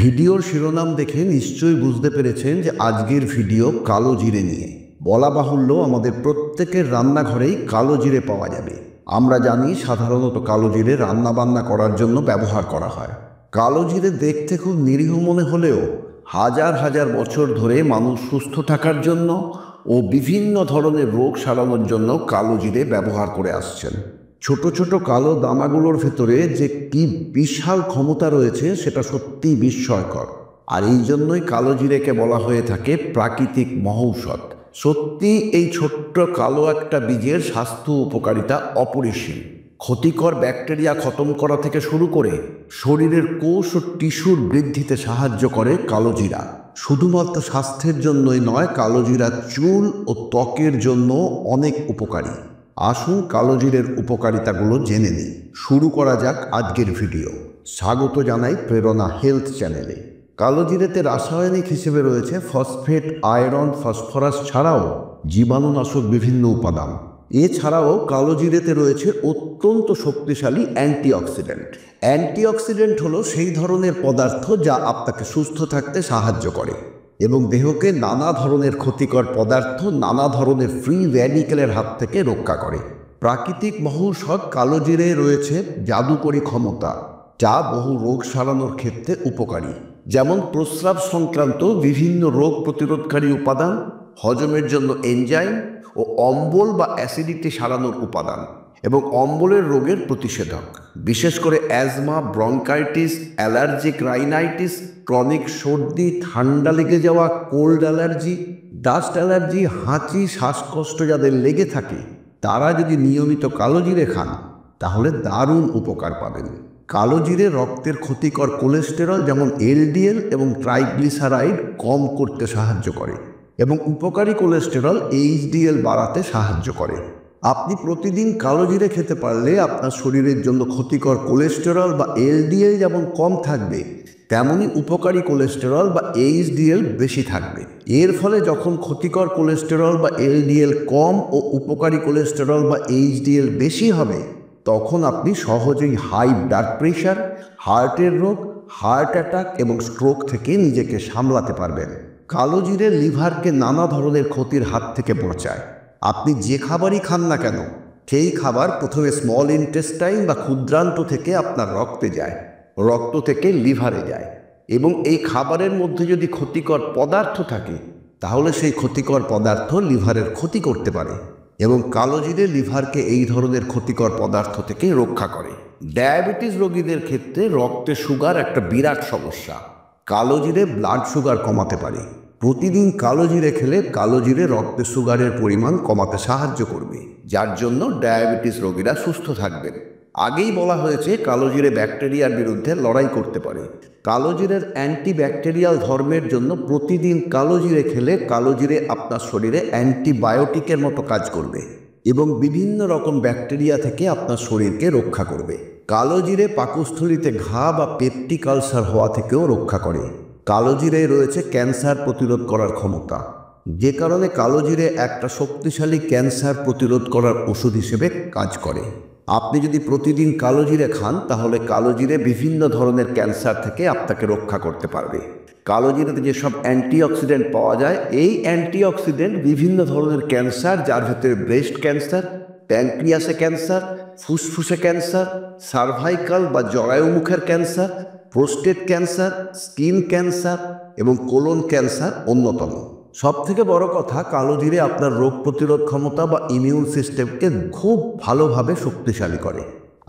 ভিডিওর শিরোনাম দেখে নিশ্চয়ই বুঝতে পেরেছেন যে আজকের ভিডিও কালো জিরে নিয়ে। বলা বাহুল্য আমাদের প্রত্যেকের রান্নাঘরেই কালো জিরে পাওয়া যাবে। আমরা জানি সাধারণত কালো জিরে রান্নাবান্না করার জন্য ব্যবহার করা হয়। কালো জিরে দেখতে খুব নিরীহ মনে হলেও হাজার হাজার বছর ধরে মানুষ সুস্থ থাকার জন্য ও বিভিন্ন ধরনের রোগ সারানোর জন্য কালো জিরে ব্যবহার করে আসছেন। ছোট ছোট কালো দানাগুলোর ভেতরে যে কি বিশাল ক্ষমতা রয়েছে সেটা সত্যিই বিস্ময়কর। আর এই জন্যই কালো জিরেকে বলা হয়ে থাকে প্রাকৃতিক মহৌষধ। সত্যি এই ছোট্ট কালো একটা বীজের স্বাস্থ্য উপকারিতা অপরিসীম। ক্ষতিকর ব্যাকটেরিয়া খতম করা থেকে শুরু করে শরীরের কোষ ও টিস্যুর বৃদ্ধিতে সাহায্য করে কালো জিরা। শুধুমাত্র স্বাস্থ্যের জন্যই নয়, কালো জিরা চুল ও ত্বকের জন্য অনেক উপকারী। আসুন কালো জিরের উপকারিতাগুলো জেনে নিই। শুরু করা যাক আজকের ভিডিও। স্বাগত জানাই প্রেরণা হেলথ চ্যানেলে। কালো জিরেতে রাসায়নিক হিসেবে রয়েছে ফসফেট, আয়রন, ফসফরাস ছাড়াও জীবাণুনাশক বিভিন্ন উপাদান। এছাড়াও কালো জিরেতে রয়েছে অত্যন্ত শক্তিশালী অ্যান্টিঅক্সিডেন্ট। অ্যান্টিঅক্সিডেন্ট হলো সেই ধরনের পদার্থ যা আপনাকে সুস্থ থাকতে সাহায্য করে এবং দেহকে নানা ধরনের ক্ষতিকর পদার্থ, নানা ধরনের ফ্রি র্যাডিক্যালের হাত থেকে রক্ষা করে। প্রাকৃতিক মহৌষধ কালো জিরে রয়েছে জাদুকরী ক্ষমতা, যা বহু রোগ সারানোর ক্ষেত্রে উপকারী। যেমন প্রস্রাব সংক্রান্ত বিভিন্ন রোগ প্রতিরোধকারী উপাদান, হজমের জন্য এনজাইম ও অম্বল বা অ্যাসিডিটি সারানোর উপাদান এবং অম্বলের রোগের প্রতিষেধক। বিশেষ করে asthma, bronchitis, allergic rhinitis, chronic সর্দি, ঠান্ডা লেগে যাওয়া, কোল্ড অ্যালার্জি, ডাস্ট অ্যালার্জি, হাঁচি, শ্বাসকষ্ট যাদের লেগে থাকে তারা যদি নিয়মিত কালো জিরে খান তাহলে দারুণ উপকার পাবেন। কালো জিরে রক্তের ক্ষতিকর কোলেস্টেরল যেমন এলডিএল এবং ট্রাইগ্লিসারাইড কম করতে সাহায্য করে এবং উপকারী কোলেস্টেরল এইচডিএল বাড়াতে সাহায্য করে। আপনি প্রতিদিন কালো জিরে খেতে পারলে আপনার শরীরের জন্য ক্ষতিকর কোলেস্টেরল বা এলডিএল যেমন কম থাকবে, তেমনই উপকারী কোলেস্টেরল বা এইচডিএল বেশি থাকবে। এর ফলে যখন ক্ষতিকর কোলেস্টেরল বা এলডিএল কম ও উপকারী কোলেস্টেরল বা এইচডিএল বেশি হবে, তখন আপনি সহজেই হাই ব্লাড প্রেশার, হার্টের রোগ, হার্ট অ্যাটাক এবং স্ট্রোক থেকে নিজেকে সামলাতে পারবেন। কালো জিরে লিভারকে নানা ধরনের ক্ষতির হাত থেকে বাঁচায়। আপনি যে খাবারই খান না কেন, সেই খাবার প্রথমে স্মল ইন্টেস্টাইন বা ক্ষুদ্রান্ত থেকে আপনার রক্তে যায়, রক্ত থেকে লিভারে যায় এবং এই খাবারের মধ্যে যদি ক্ষতিকর পদার্থ থাকে তাহলে সেই ক্ষতিকর পদার্থ লিভারের ক্ষতি করতে পারে এবং কালো জিরে লিভারকে এই ধরনের ক্ষতিকর পদার্থ থেকে রক্ষা করে। ডায়াবেটিস রোগীদের ক্ষেত্রে রক্তে সুগার একটা বিরাট সমস্যা। কালো জিরে ব্লাড সুগার কমাতে পারে। প্রতিদিন কালো জিরে খেলে কালো জিরে রক্তে সুগারের পরিমাণ কমাতে সাহায্য করবে, যার জন্য ডায়াবেটিস রোগীরা সুস্থ থাকবেন। আগেই বলা হয়েছে কালো জিরে ব্যাকটেরিয়ার বিরুদ্ধে লড়াই করতে পারে। কালো জিরের অ্যান্টিব্যাকটেরিয়াল ধর্মের জন্য প্রতিদিন কালো জিরে খেলে কালো জিরে আপনার শরীরে অ্যান্টিবায়োটিকের মতো কাজ করবে এবং বিভিন্ন রকম ব্যাকটেরিয়া থেকে আপনার শরীরকে রক্ষা করবে। কালো জিরে পাকস্থলীতে ঘা বা পেপটিক আলসার হওয়া থেকেও রক্ষা করে। কালো জিরে রয়েছে ক্যান্সার প্রতিরোধ করার ক্ষমতা, যে কারণে কালো জিরে একটা শক্তিশালী ক্যান্সার প্রতিরোধ করার ওষুধ হিসেবে কাজ করে। আপনি যদি প্রতিদিন কালো জিরে খান তাহলে কালো জিরে বিভিন্ন ধরনের ক্যান্সার থেকে আপনাকে রক্ষা করতে পারবে। কালো জিরেতে যেসব অ্যান্টিঅক্সিডেন্ট পাওয়া যায়, এই অ্যান্টিঅক্সিডেন্ট বিভিন্ন ধরনের ক্যান্সার, যার ভেতরে ব্রেস্ট ক্যান্সার, প্যানক্রিয়াসে ক্যান্সার, ফুসফুসে ক্যান্সার, সার্ভাইকাল বা জরায়ুমুখের cancer, prostate cancer, skin cancer এবং কোলন ক্যান্সার অন্যতম। সবথেকে বড় কথা, কালো জিরে আপনার রোগ প্রতিরোধ ক্ষমতা বা ইমিউন সিস্টেমকে খুব ভালোভাবে শক্তিশালী করে।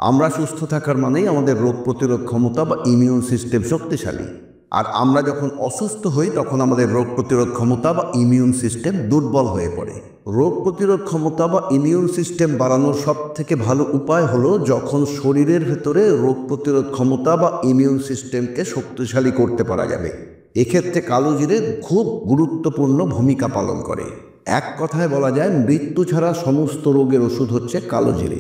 আমরা সুস্থ থাকার মানেই আমাদের রোগ প্রতিরোধ ক্ষমতা বা ইমিউন সিস্টেম শক্তিশালী, আর আমরা যখন অসুস্থ হই তখন আমাদের রোগ প্রতিরোধ ক্ষমতা বা ইমিউন সিস্টেম দুর্বল হয়ে পড়ে। রোগ প্রতিরোধ ক্ষমতা বা ইমিউন সিস্টেম বাড়ানোর সবথেকে ভালো উপায় হলো যখন শরীরের ভেতরে রোগ প্রতিরোধ ক্ষমতা বা ইমিউন সিস্টেমকে শক্তিশালী করতে পারা যাবে। এক্ষেত্রে কালো জিরে খুব গুরুত্বপূর্ণ ভূমিকা পালন করে। এক কথায় বলা যায়, মৃত্যু ছাড়া সমস্ত রোগের ওষুধ হচ্ছে কালো জিরে।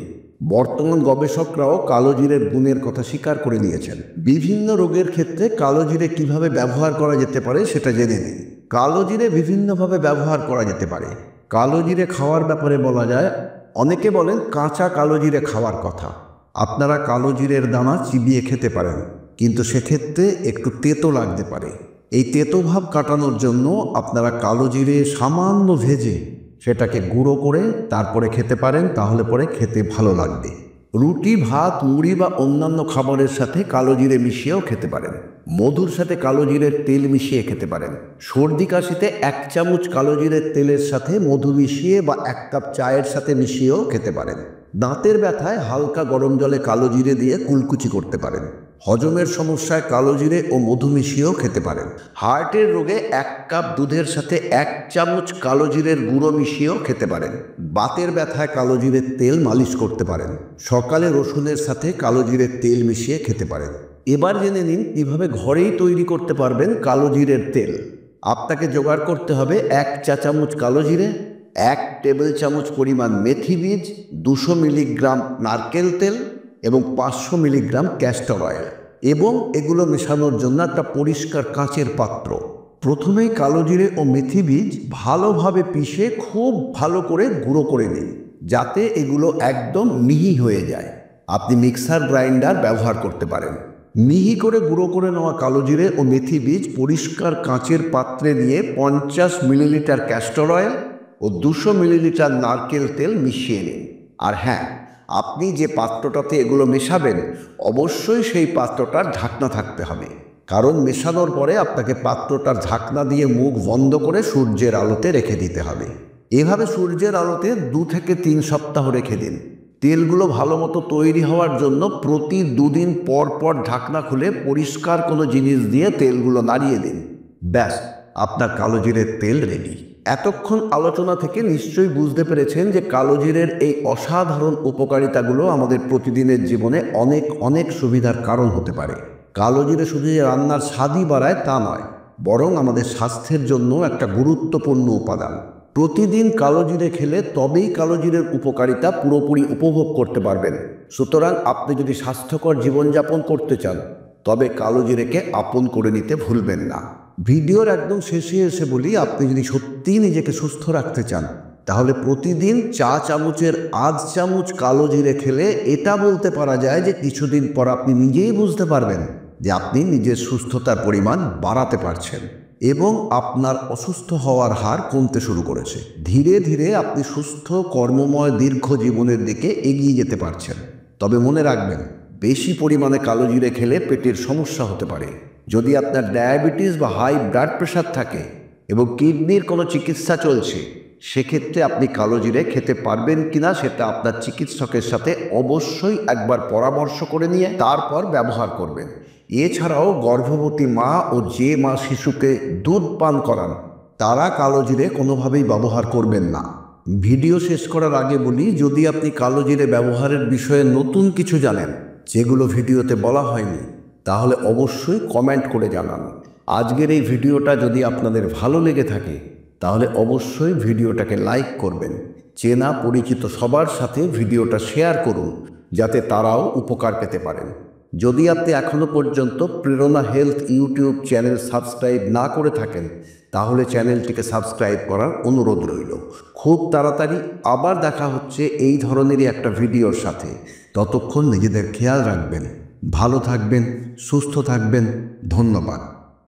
বর্তমান গবেষকরাও কালো জিরের গুণের কথা স্বীকার করে নিয়েছেন। বিভিন্ন রোগের ক্ষেত্রে কালো জিরে কীভাবে ব্যবহার করা যেতে পারে সেটা জেনে নিন। কালো জিরে বিভিন্নভাবে ব্যবহার করা যেতে পারে। কালো জিরে খাওয়ার ব্যাপারে বলা যায়, অনেকে বলেন কাঁচা কালো জিরে খাওয়ার কথা। আপনারা কালো জিরের দানা চিবিয়ে খেতে পারেন। কিন্তু সেক্ষেত্রে একটু তেতো লাগতে পারে। এই তেতো ভাব কাটানোর জন্য আপনারা কালো জিরে সামান্য ভেজে সেটাকে গুঁড়ো করে তারপরে খেতে পারেন, তাহলে পরে খেতে ভালো লাগবে। রুটি, ভাত, মুড়ি বা অন্যান্য খাবারের সাথে কালো জিরে মিশিয়েও খেতে পারেন। মধুর সাথে কালো জিরের তেল মিশিয়ে খেতে পারেন। সর্দি কাশিতে 1 চামচ কালো জিরের তেলের সাথে মধু মিশিয়ে বা 1 কাপ চায়ের সাথে মিশিয়েও খেতে পারেন। দাঁতের ব্যথায় হালকা গরম জলে কালো জিরে দিয়ে কুলকুচি করতে পারেন। হজমের সমস্যায় কালো জিরে ও মধু মিশিয়েও খেতে পারেন। হার্টের রোগে 1 কাপ দুধের সাথে 1 চামচ কালো জিরের গুঁড়ো মিশিয়েও খেতে পারেন। বাতের ব্যথায় কালো জিরের তেল মালিশ করতে পারেন। সকালে রসুনের সাথে কালো জিরের তেল মিশিয়ে খেতে পারেন। এবার জেনে নিন কিভাবে ঘরেই তৈরি করতে পারবেন কালো জিরের তেল। আপনাকে জোগাড় করতে হবে 1 চা চামচ কালো জিরে, 1 টেবিল চামচ পরিমাণ মেথি বীজ, 200 মিলিগ্রাম নারকেল তেল এবং 500 মিলিগ্রাম ক্যাস্টর অয়েল, এবং এগুলো মেশানোর জন্য একটা পরিষ্কার কাঁচের পাত্র। প্রথমেই কালো জিরে ও মেথি বীজ ভালোভাবে পিষে খুব ভালো করে গুঁড়ো করে নিন, যাতে এগুলো একদম মিহি হয়ে যায়। আপনি মিক্সার গ্রাইন্ডার ব্যবহার করতে পারেন। মিহি করে গুঁড়ো করে নেওয়া কালো জিরে ও মেথি বীজ পরিষ্কার কাঁচের পাত্রে নিয়ে 50 মিলিলিটার ক্যাস্টর অয়েল ও 200 মিলিলিটার নারকেল তেল মিশিয়ে নিন। আর হ্যাঁ, আপনি যে পাত্রটাতে এগুলো মেশাবেন অবশ্যই সেই পাত্রটার ঢাকনা থাকতে হবে, কারণ মেশানোর পরে আপনাকে পাত্রটার ঢাকনা দিয়ে মুখ বন্ধ করে সূর্যের আলোতে রেখে দিতে হবে। এভাবে সূর্যের আলোতে 2 থেকে 3 সপ্তাহ রেখে দিন। তেলগুলো ভালো মতো তৈরি হওয়ার জন্য প্রতি 2 দিন পর পর ঢাকনা খুলে পরিষ্কার কোনো জিনিস দিয়ে তেলগুলো নাড়িয়ে দিন। ব্যাস, আপনার কালো জিরের তেল রেডি। এতক্ষণ আলোচনা থেকে নিশ্চয়ই বুঝতে পেরেছেন যে কালো জিরের এই অসাধারণ উপকারিতাগুলো আমাদের প্রতিদিনের জীবনে অনেক অনেক সুবিধার কারণ হতে পারে। কালো জিরে শুধু যে রান্নার স্বাদই বাড়ায় তা নয়, বরং আমাদের স্বাস্থ্যের জন্য একটা গুরুত্বপূর্ণ উপাদান। প্রতিদিন কালো জিরে খেলে তবেই কালো জিরের উপকারিতা পুরোপুরি উপভোগ করতে পারবেন। সুতরাং আপনি যদি স্বাস্থ্যকর জীবনযাপন করতে চান তবে কালো জিরেকে আপন করে নিতে ভুলবেন না। ভিডিওর একদম শেষে এসে বলি, আপনি যদি সত্যিই নিজেকে সুস্থ রাখতে চান তাহলে প্রতিদিন চা চামচের 1/2 চামচ কালো জিরে খেলে এটা বলতে পারা যায় যে কিছুদিন পর আপনি নিজেই বুঝতে পারবেন যে আপনি নিজের সুস্থতার পরিমাণ বাড়াতে পারছেন এবং আপনার অসুস্থ হওয়ার হার কমতে শুরু করেছে। ধীরে ধীরে আপনি সুস্থ, কর্মময়, দীর্ঘ জীবনের দিকে এগিয়ে যেতে পারছেন। তবে মনে রাখবেন, বেশি পরিমাণে কালো জিরে খেলে পেটের সমস্যা হতে পারে। যদি আপনার ডায়াবেটিস বা হাই ব্লাড প্রেশার থাকে এবং কিডনির কোনো চিকিৎসা চলছে, সেক্ষেত্রে আপনি কালো জিরে খেতে পারবেন কিনা সেটা আপনার চিকিৎসকের সাথে অবশ্যই একবার পরামর্শ করে নিয়ে তারপর ব্যবহার করবেন। এছাড়াও গর্ভবতী মা ও যে মা শিশুকে দুধ পান করান তারা কালো জিরে কোনোভাবেই ব্যবহার করবেন না। ভিডিও শেষ করার আগে বলি, যদি আপনি কালো জিরে ব্যবহারের বিষয়ে নতুন কিছু জানেন যেগুলো ভিডিওতে বলা হয়নি, তাহলে অবশ্যই কমেন্ট করে জানান। আজকের এই ভিডিওটা যদি আপনাদের ভালো লেগে থাকে তাহলে অবশ্যই ভিডিওটাকে লাইক করবেন। চেনা পরিচিত সবার সাথে ভিডিওটা শেয়ার করুন যাতে তারাও উপকার পেতে পারেন। যদি আপনি এখনও পর্যন্ত প্রেরণা হেলথ ইউটিউব চ্যানেল সাবস্ক্রাইব না করে থাকেন তাহলে চ্যানেলটিকে সাবস্ক্রাইব করার অনুরোধ রইল। খুব তাড়াতাড়ি আবার দেখা হচ্ছে এই ধরনেরই একটা ভিডিওর সাথে। ততক্ষণ নিজেদের খেয়াল রাখবেন, ভালো থাকবেন, সুস্থ থাকবেন। ধন্যবাদ।